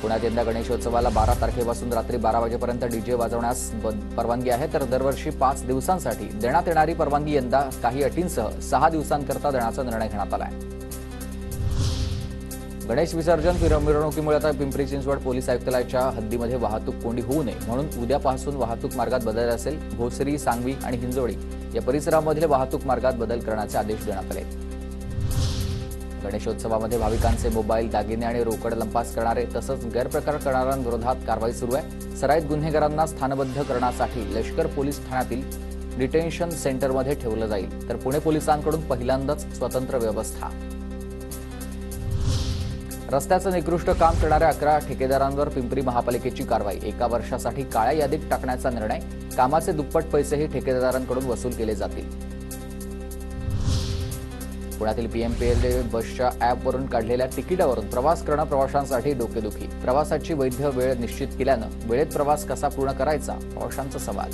पुण्यात यंदा गणेशोत्सवाला 12 तारखेपासून रात्री 12 वाजेपर्यंत डीजे वाजवण्यास परवानगी आहे, तर दरवर्षी 5 दिवसांसाठी देण्यात येणारी परवानगी यंदा काही अटींसह 6 दिवसांकरता देण्याचा निर्णय घेण्यात आला आहे. गणेश विसर्जन मिरवणुकीमुळे आता पिंपरी चिंचवड पोलीस आयुक्तालयाच्या हद्दीमध्ये वाहतूक कोंडी होऊ नये म्हणून उद्यापासून वाहतूक मार्गात बदल असेल. भोसरी, सांगवी आणि हिंजवडी या परिसरामधील वाहतूक मार्गात बदल करण्याचे आदेश देण्यात आले. गणेशोत्सवामध्ये भाविकांचे मोबाईल, दागिने आणि रोकड लंपास करणारे तसंच गैरप्रकार करणाऱ्यांविरोधात कारवाई सुरू आहे. सराईत गुन्हेगारांना स्थानबद्ध करण्यासाठी लष्कर पोलीस ठाण्यातील डिटेन्शन सेंटरमध्ये ठेवलं जाईल, तर पुणे पोलिसांकडून पहिल्यांदाच स्वतंत्र व्यवस्था. रस्त्याचं निकृष्ट काम करणाऱ्या 11 ठेकेदारांवर पिंपरी महापालिकेची कारवाई. 1 वर्षासाठी काळ्या यादीत टाकण्याचा निर्णय. कामाचे दुप्पट पैसेही ठेकेदारांकडून वसूल केले जातील. पुण्यातील पीएमपीएलए बसच्या ॲपवरून काढलेल्या तिकिटावरून प्रवास करणं प्रवाशांसाठी डोकेदुखी. प्रवासाची वैध वेळ निश्चित केल्यानं वेळेत प्रवास कसा पूर्ण करायचा, प्रवाशांचा सवाल.